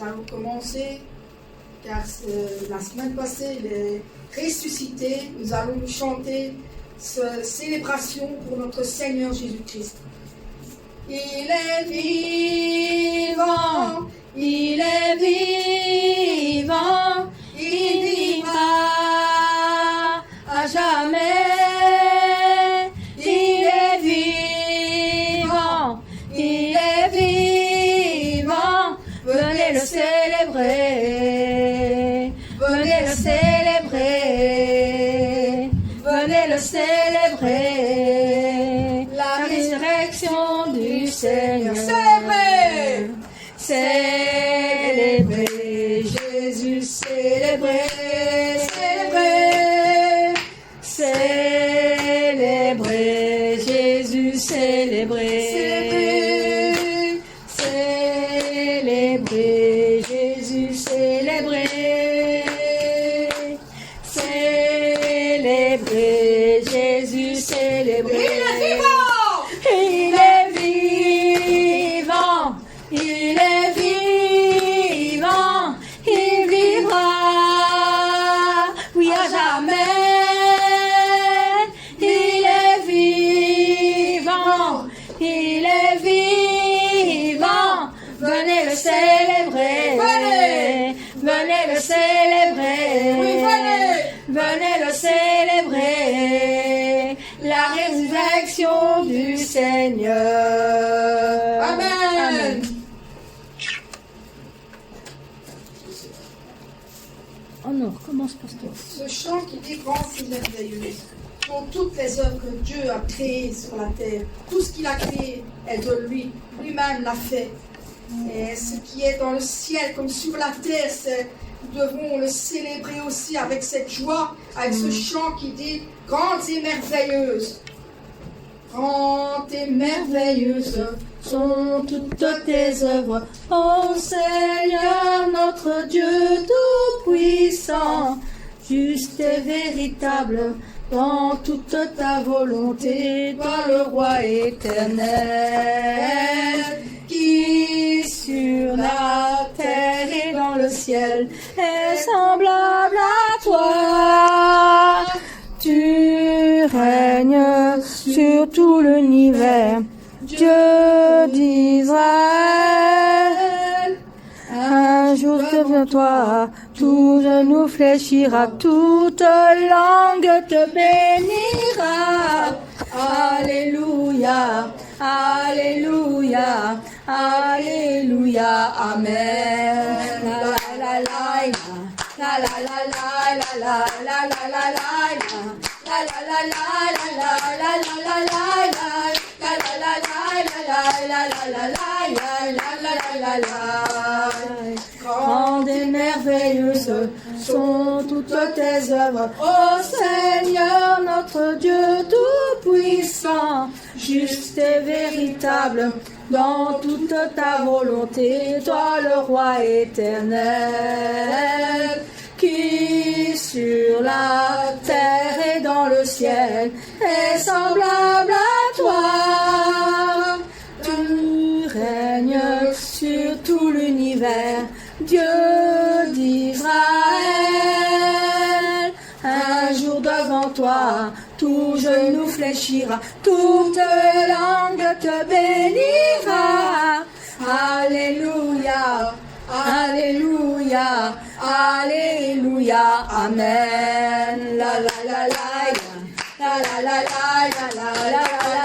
allons commencer, car la semaine passée, il est ressuscité. Nous allons chanter cette célébration pour notre Seigneur Jésus-Christ. Il est vivant, il est vivant, il vivra à jamais. Il est vivant, il est vivant. Venez le célébrer, venez le célébrer, venez le célébrer. La résurrection du Seigneur. Célébrer, célébrer, Jésus célébrer, célébrer, célébrer, Jésus célébrer, célébrer, Jésus célébrer, célébrer, Jésus célébrer. Il est vivant, il est vivant, il vivra, oui à jamais. Il est vivant, il est vivant. Venez le célébrer, venez le célébrer, venez le célébrer. La résurrection du Seigneur. Amen. Amen. Oh non, recommence, pasteur. Ce chant qui dit grand et merveilleux sont toutes les œuvres que Dieu a créées sur la terre. Tout ce qu'il a créé est de lui. Lui-même l'a fait. Et ce qui est dans le ciel comme sur la terre, nous devons le célébrer aussi avec cette joie, avec ce chant qui dit grandes et merveilleuses. Grandes et merveilleuses sont toutes tes œuvres, ô Seigneur notre Dieu tout-puissant, juste et véritable dans toute ta volonté, toi le roi éternel, qui sur la terre et dans le ciel est semblable à toi. Tu règnes sur tout l'univers, Dieu d'Israël. Un jour devant toi, tout genou fléchira, toute langue te bénira. Alléluia, alléluia, alléluia, amen. La la la la la la la la la la la la la grandes et merveilleuses sont toutes tes œuvres, ô Seigneur notre Dieu tout-puissant, juste et véritable dans toute ta volonté, toi le roi éternel, qui sur la terre et dans le ciel est semblable à toi. Tu règnes sur tout l'univers, Dieu d'Israël. Un jour devant toi, tout genou fléchira, toute langue te bénira. Alléluia, alléluia, alléluia, amen. La la la la la la la la la la la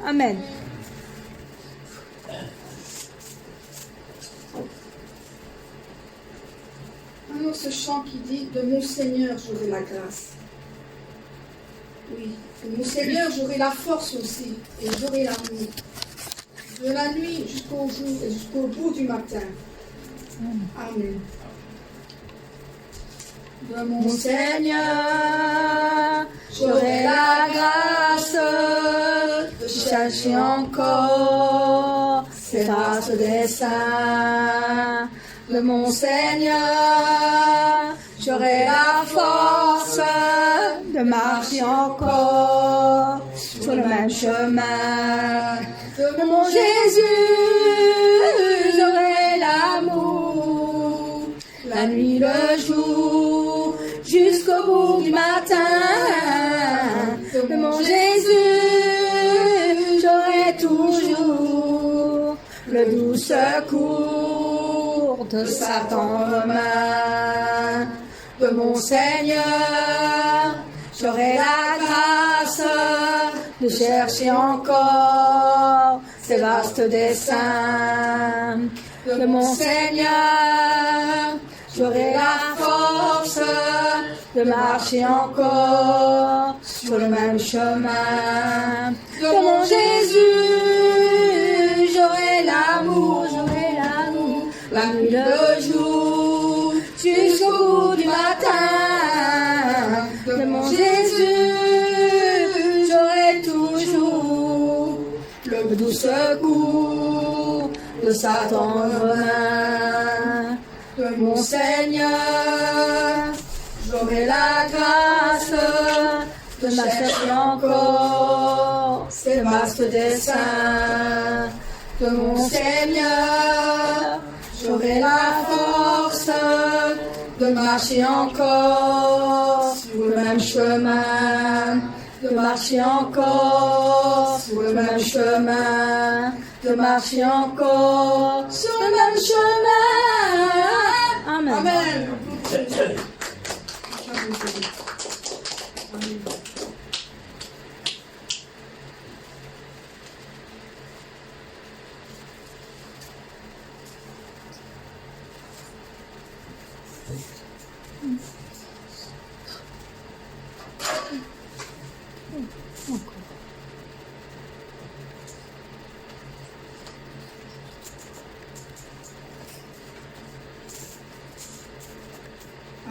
Amen. Alors ce chant qui dit de mon Seigneur j'aurai la grâce. Oui, de mon Seigneur j'aurai la force aussi et j'aurai l'amour. De la nuit jusqu'au jour et jusqu'au bout du matin. Amen. De mon Seigneur j'aurai la grâce. chercher encore ces vastes desseins de mon Seigneur. J'aurai la force de marcher encore sur le même chemin de mon Jésus. J'aurai l'amour, la nuit, le jour, jusqu'au bout du matin de mon Jésus. J'aurai toujours le doux secours de sa tendre main de mon Seigneur. J'aurai la grâce de chercher encore ces vastes desseins de mon Seigneur. J'aurai la force de marcher encore sur le même chemin de mon Jésus. J'aurai l'amour, la nuit, le jour, jusqu'au bout du matin de mon Jésus. J'aurai toujours le doux secours de sa tendre main de mon Seigneur. J'aurai la grâce de chercher encore ces vastes desseins de mon Seigneur. J'aurai la force de marcher encore sur le même chemin, de marcher encore sur le même chemin, de marcher encore sur le même chemin. Amen. Amen.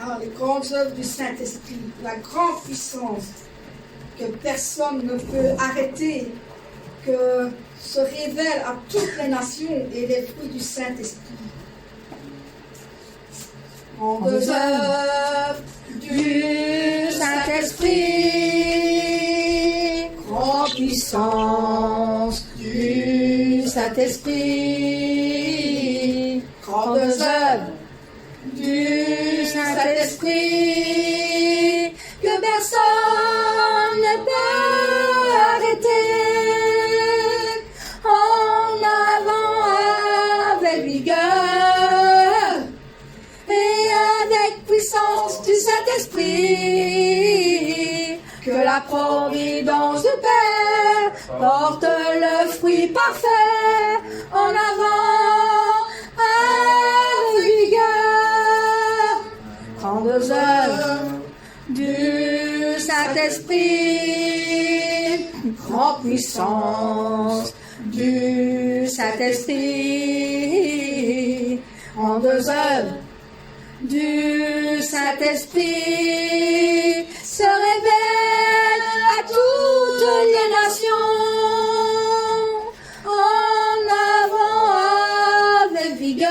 Alors, les grandes œuvres du Saint-Esprit, la grande puissance que personne ne peut arrêter, que se révèle à toutes les nations et les fruits du Saint-Esprit. Grandes œuvres du Saint-Esprit, grande puissance du Saint-Esprit, grandes œuvres du Saint-Esprit, que personne ne peut arrêter. En avant avec vigueur et avec puissance du Saint-Esprit, que la providence du Père porte le fruit parfait. En avant avec vigueur, grandes œuvres du Saint-Esprit, grande puissance du Saint-Esprit, grandes œuvres du Saint-Esprit se révèlent à toutes les nations. En avant avec vigueur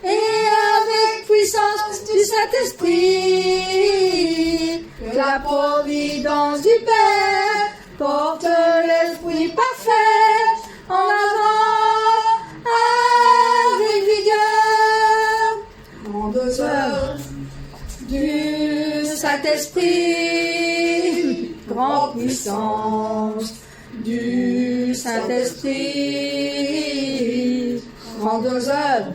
et avec puissance du Saint-Esprit, que la providence du Père porte le fruit parfait. En avant avec vigueur, grandes œuvres du Saint-Esprit, grande puissance du Saint-Esprit, grandes œuvres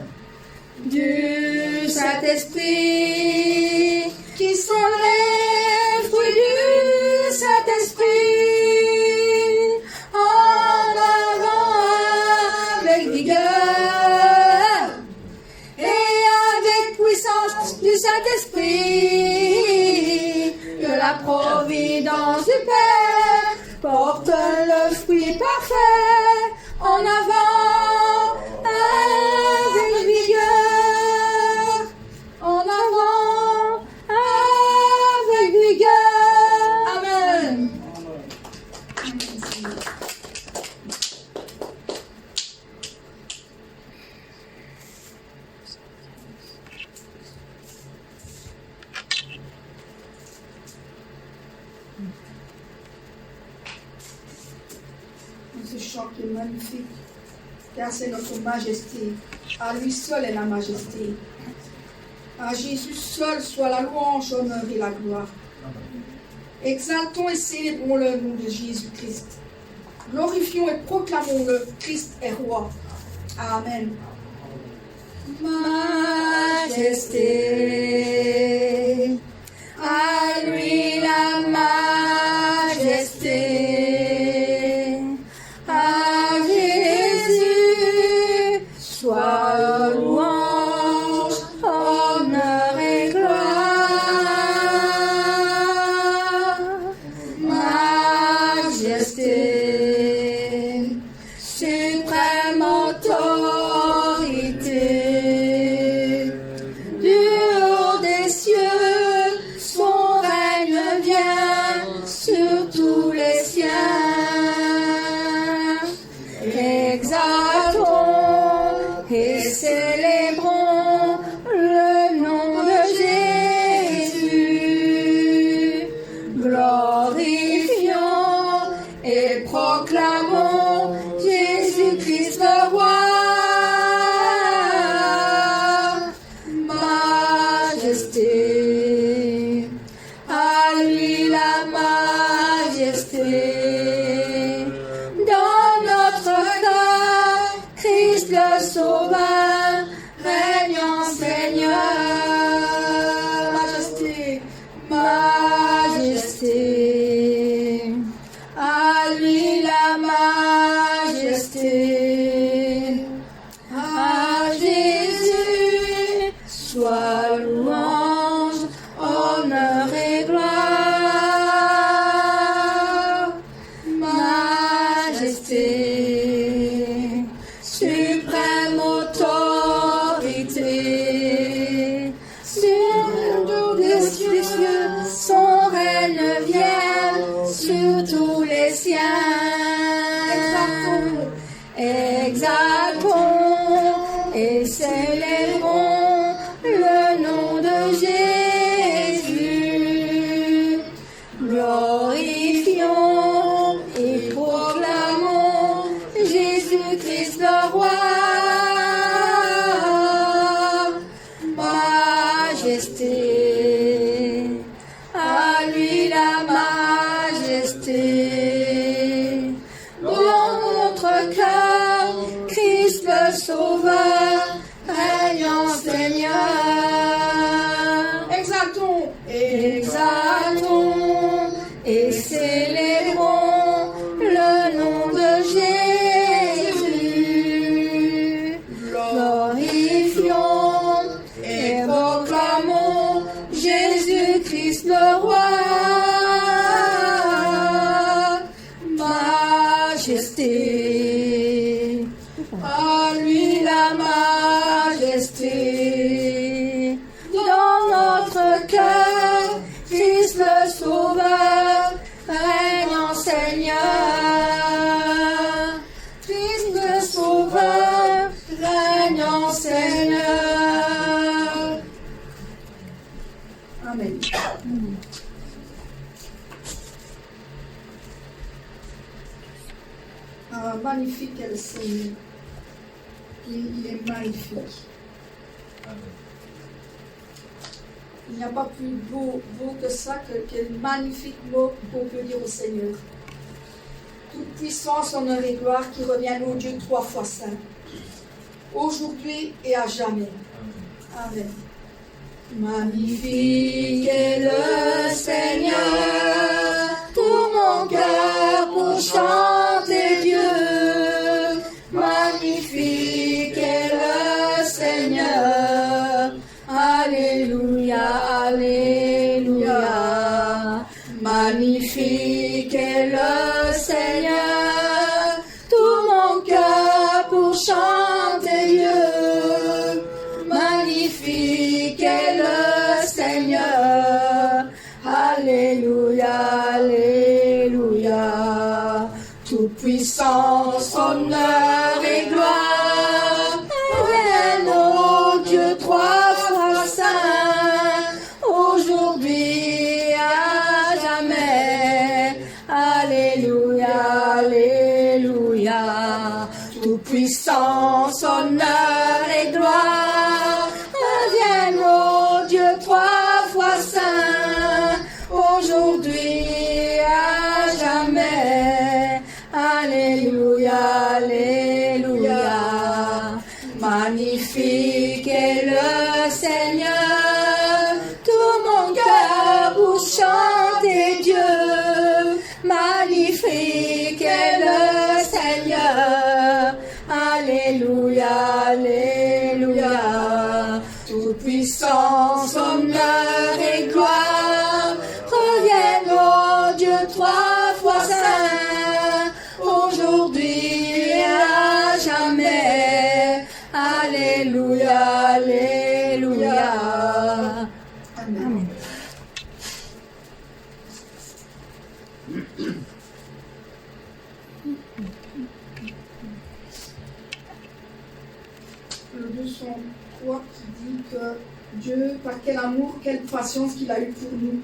du Saint-Esprit, qui sont les fruits du Saint-Esprit. En avant avec vigueur et avec puissance du Saint-Esprit, que la providence du Père porte le fruit parfait. En avant avec vigueur, en avant avec vigueur. Amen. Ce chant qui est magnifique, car c'est notre majesté. À lui seul est la majesté. À Jésus seul soit la louange, l'honneur et la gloire. Exaltons et célébrons le nom de Jésus-Christ. Glorifions et proclamons le Christ est roi. Amen. Majesté, à lui la majesté, à Jésus soit louange, honneur et gloire. Majesté, suprême autorité, du haut des cieux, son règne vient sur tous les siens. Exaltons et célébrons le nom de Jésus. Glorifions et proclamons Jésus-Christ le roi. Majesté, à lui la majesté. Dans notre cœur, Christ le Sauveur, régnant Seigneur. Majesté, Majesté, à lui la majesté, à Jésus soit louange, honneur et gloire. Majesté, suprême autorité, sur les cieux, son règne vient sur tous les siens. Exaltons et célébrons le nom de Jésus. Glorifions et proclamons Jésus-Christ le roi. Majesté, à lui la majesté. Dans notre cœur, Christ le Sauveur, régnant Seigneur. exaltons Exaltons et célébrons le nom de Jésus. Glorifions et proclamons Jésus-Christ le roi. Majesté, à lui la majesté. Dans notre cœur, Christ le Sauveur, régnant Seigneur. Christ le Sauveur, régnant Seigneur. Amen. Magnifique est le Seigneur. Il est magnifique. Il n'y a pas plus beau que ça, quel magnifique mot qu'on peut dire au Seigneur. Toute puissance, honneur et gloire qui reviennent au Dieu 3 fois saint, aujourd'hui et à jamais. Amen. Magnifique est le Seigneur, tout mon cœur pour chanter Dieu. Magnifique est le Seigneur, alléluia, alléluia. Magnifique est le Seigneur, tout mon cœur pour chanter Dieu. Magnifique est le Seigneur, alléluia, alléluia. Toute puissance, honneur et gloire, reviennent au Dieu 3 fois saint, aujourd'hui et à jamais. puissance, honneur et gloire reviennent au Dieu trois fois saint, aujourd'hui à jamais. Alléluia, alléluia. Magnifique est le Seigneur, tout mon cœur pour chanter Dieu. Magnifique est le Seigneur, alléluia, alléluia. Toute puissance, honneur et gloire reviennent au Dieu trois fois saint, aujourd'hui à jamais. Alléluia, alléluia. Amen. Le 203 qui dit que Dieu, par quel amour, quelle patience qu'il a eu pour nous,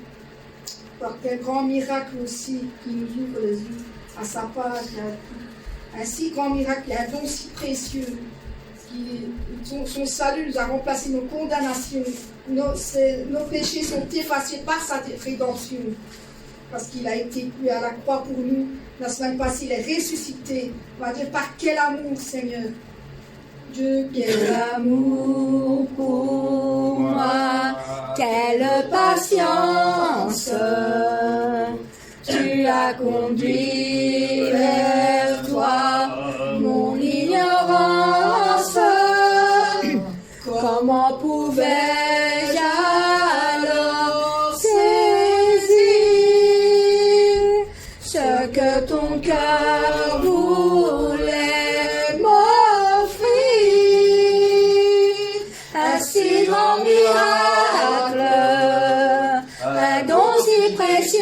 par quel grand miracle aussi qui nous ouvre les yeux à sa part, un si grand miracle, un don si précieux. Son salut nous a remplacé nos condamnations, nos péchés sont effacés par sa rédemption, parce qu'il a été cloué à la croix pour nous. La semaine passée, il est ressuscité. On va dire par quel amour, Seigneur. Dieu, Quel amour pour moi, quelle patience, tu as conduit vers toi mon ignorance. Comment pouvais-je alors saisir ce que ton cœur voulait m'offrir? Un si grand miracle, un don si précieux,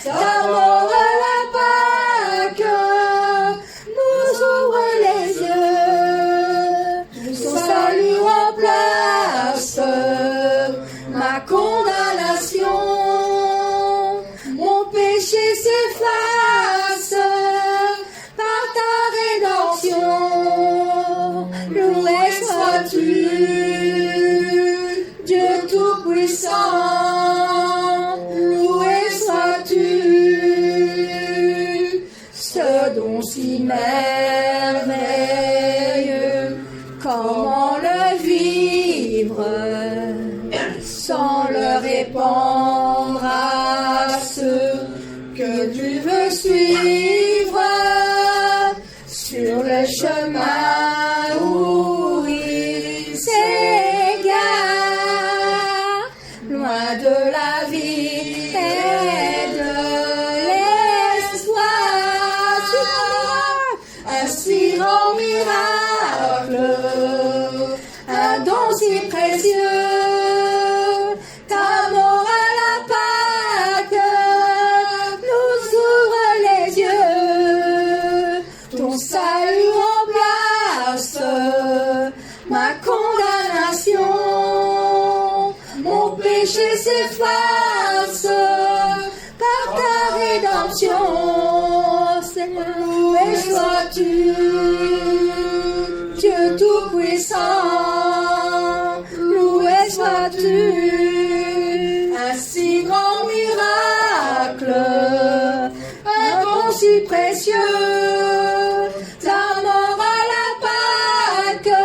ta mort à la Pâque nous ouvre les yeux. Ton salut remplace ma condamnation, mon péché s'efface par ta rédemption. Loué sois-tu, Dieu Tout-Puissant, loué sois-tu, ce don si merveilleux, comment le vivre sans le répandre à ceux que tu veux suivre sur le chemin où ils s'égarent, loin de la vie et de l'espoir. Un si grand miracle, un don si précieux, ta mort à la Pâque nous ouvre les yeux. Ton salut remplace ma condamnation, mon péché s'efface par ta rédemption. Seigneur, loué sois-tu, Dieu Tout-Puissant, loué sois-tu. Un si grand miracle, un don si précieux, ta mort à la Pâque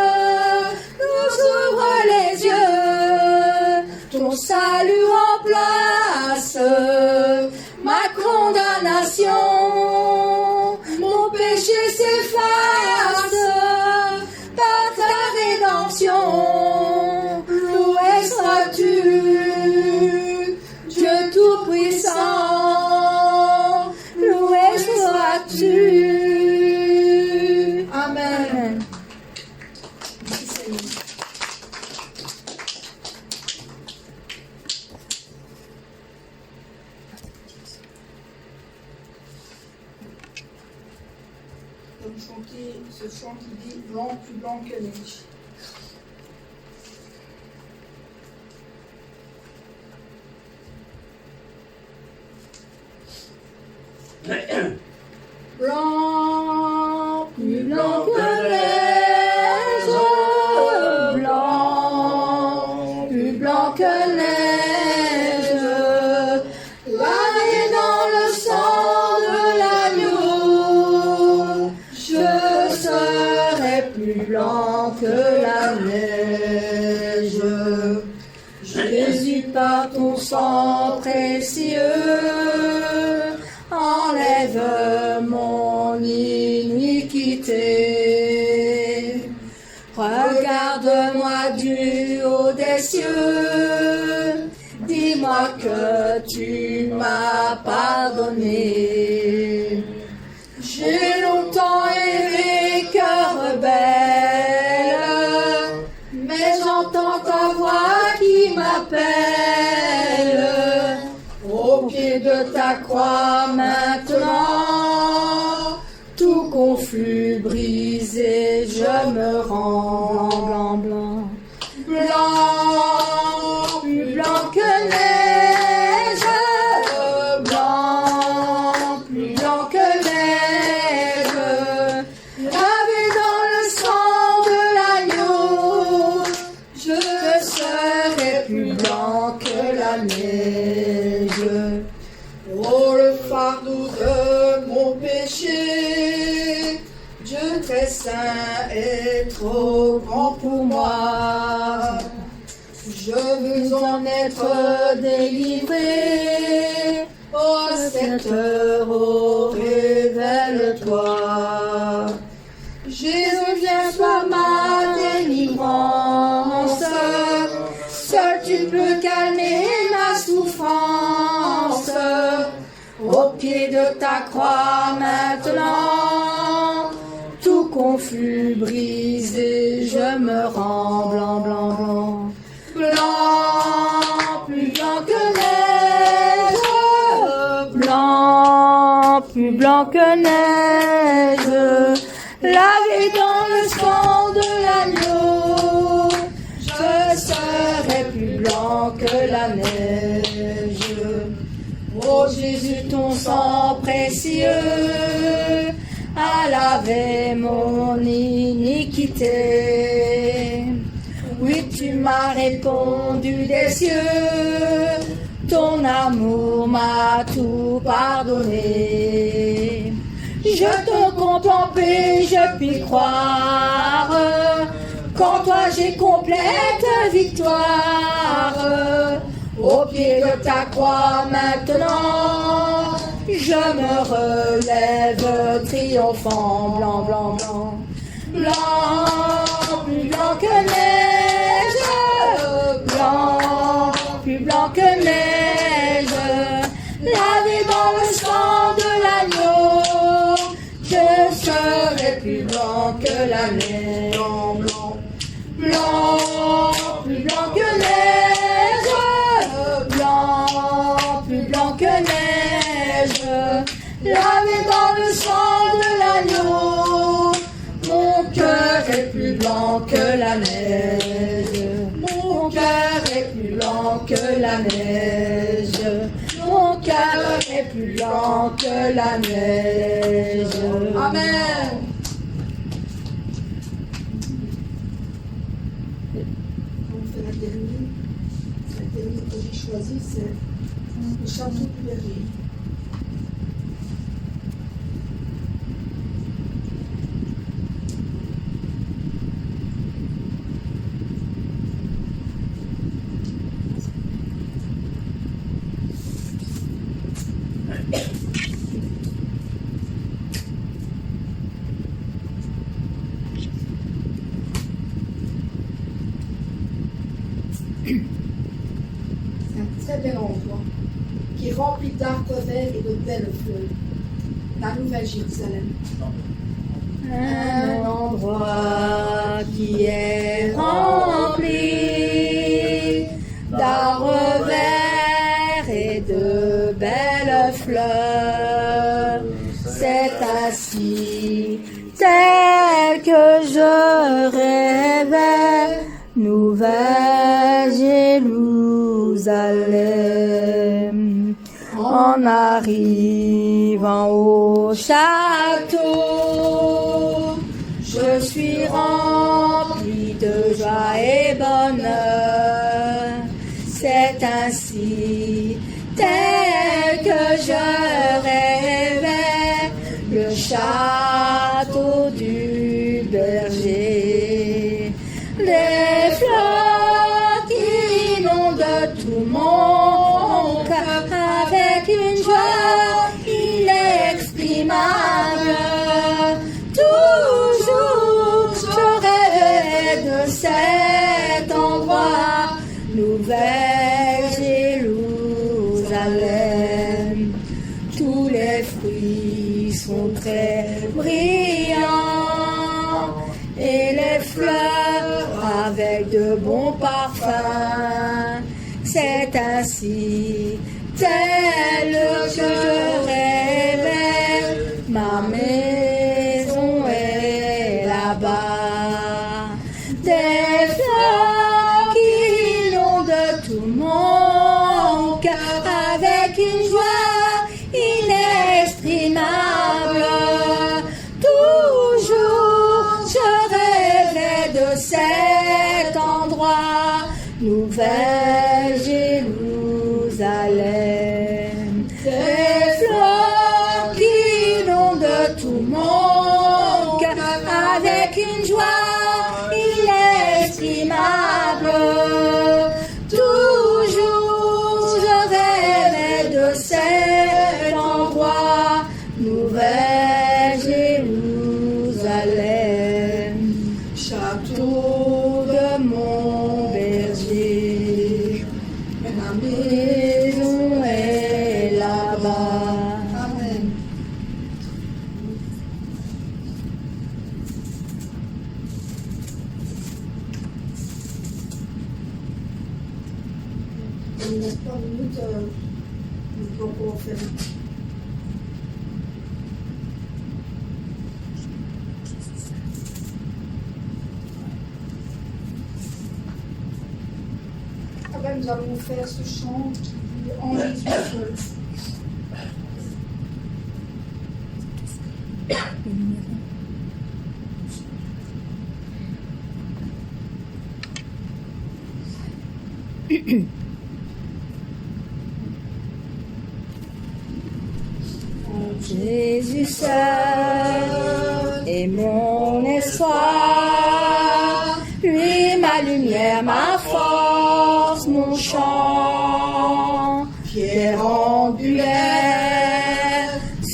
nous ouvre les yeux. Ton salut remplace ma condamnation, mon péché s'efface par ta rédemption. Loué sois-tu, Dieu Tout-Puissant, loué sois-tu. Amen. Merci, Seigneur. Nous allons chanter ce chant qui dit blanc, plus blanc que neige. Blanc, plus sang précieux enlève mon iniquité. Regarde-moi du haut des cieux, dis-moi que tu m'as pardonné. J'ai longtemps erré cœur rebelle, mais j'entends ta voix qui m'appelle. Au pied de ta croix maintenant, tout confus, brisé, je me rends blanc, blanc, blanc, plus blanc que neige, blanc, plus blanc que neige, lavé dans le sang de l'agneau, je serai plus blanc que la neige. Oh, le fardeau de mon péché, Dieu très saint est trop grand pour moi. Je veux en être délivré. Oh, à cette heure, oh, révèle-toi. Jésus, viens, sois ma délivrance. Seul tu peux calmer ma souffrance. Au pied de ta croix maintenant, tout confus, brisé, je me rends blanc, blanc, blanc. Blanc, plus blanc que neige. Blanc, plus blanc que neige. Lavé dans le sang de l'agneau, je serai plus blanc que la neige. Oh Jésus, ton sang précieux a lavé mon iniquité. Oui, tu m'as répondu des cieux, ton amour m'a tout pardonné. Je te contemple et je puis croire qu'en toi j'ai complète victoire. Au pied de ta croix maintenant, je me relève triomphant, blanc, blanc, blanc. Blanc, plus blanc que neige. Blanc, plus blanc que neige. Lavé dans le sang de l'agneau, je serai plus blanc que la neige. Blanc, blanc, plus blanc que neige. Blanc, plus blanc que neige. Lavé dans le sang de l'agneau, mon cœur est plus blanc que la neige. Mon cœur est plus blanc que la neige. Mon cœur est plus blanc que la neige. Amen. On fait la dernière. La dernière que j'ai choisie, c'est le château du berger. C'est un très bel endroit qui est rempli d'arbres verts et de belles fleurs. La Nouvelle Jérusalem. Un endroit qui est rempli d'arbres verts et de belles fleurs. C'est ainsi tel que je rêvais, Nouvelle Jérusalem. En arrivant au château, je suis rempli de joie et bonheur. C'est ainsi tel que je rêvais, le château du berger. Les fleurs qui inondent tout mon joie inexprimable. Toujours je rêvais de cet endroit, nouvelle Jérusalem. Tous les fruits sont très brillants et les fleurs avec de bons parfums. C'est ainsi tel que je rêvais, ma maison est là-bas. Des fleurs qui inondent tout mon cœur avec une joie inexprimable. Toujours je rêvais de cet endroit, nouvelle Jérusalem. Des fleurs qui inondent tout mon cœur avec une joie inexprimable. Toujours je rêvais de cet endroit, nouvelle Jérusalem. Château de mon berger, ma maison est là-bas. Amen. Il n'y a pas de minute pour faire. Après, nous allons faire ce chant qui dit en Jésus seul. Jésus seul est mon espoir, lui ma lumière, ma force, mon chant, pierre angulaire,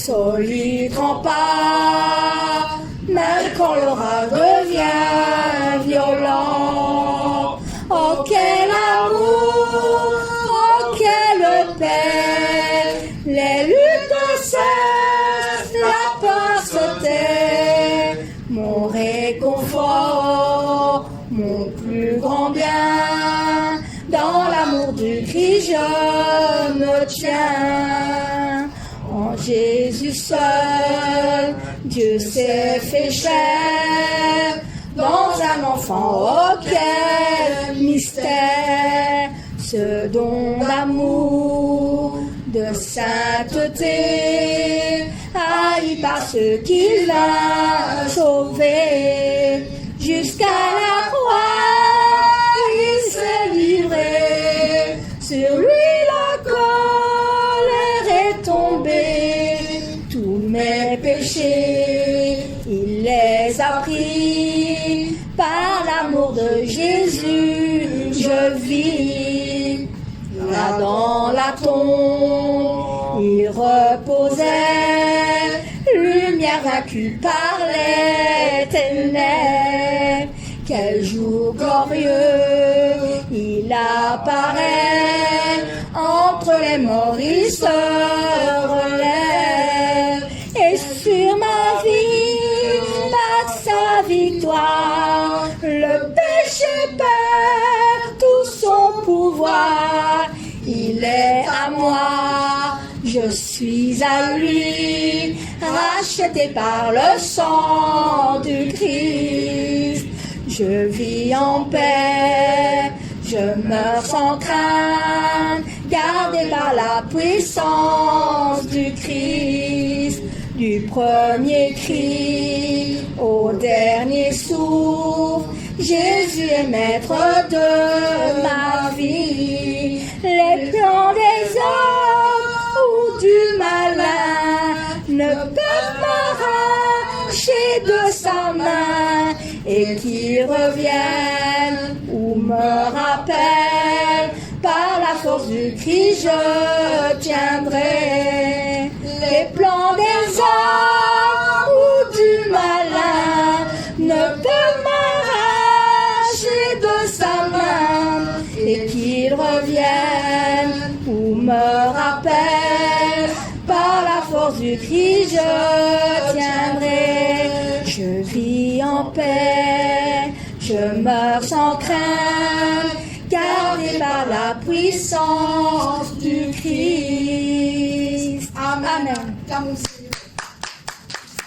solide rempart, même quand l'orage devient violent. Oh quel amour, oh quelle paix, les luttes cessent, la peur se tait, mon réconfort, mon plus grand bien, dans l'amour du Christ je me tiens. En Jésus seul, Dieu s'est fait chair, dans un enfant, oh quel mystère, ce don d'amour, de sainteté, haï par ceux qu'il a sauvés, jusqu'à la croix, il s'est livré, sur lui la colère est tombée, tous mes péchés, il les a pris, par l'amour de Jésus, je vis. Là dans la tombe, il reposait, lumière vaincue par les ténèbres. Quel jour glorieux, il apparaît, entre les morts il se relève, et sur ma vie, par sa victoire, le péché perd tout son pouvoir. Il est à moi, je suis à lui, racheté par le sang du Christ. Je vis en paix, je meurs sans crainte, gardé par la puissance du Christ. Du premier cri au dernier souffle, Jésus est maître de ma vie. Les plans des hommes ou du malin ne peuvent m'arracher de sa main, et qui reviennent ou me rappellent, par la force du Christ je tiendrai. force du Christ, je tiendrai. Je vis en paix, je meurs sans crainte, gardé par la puissance du Christ. Amen. Amen. Comme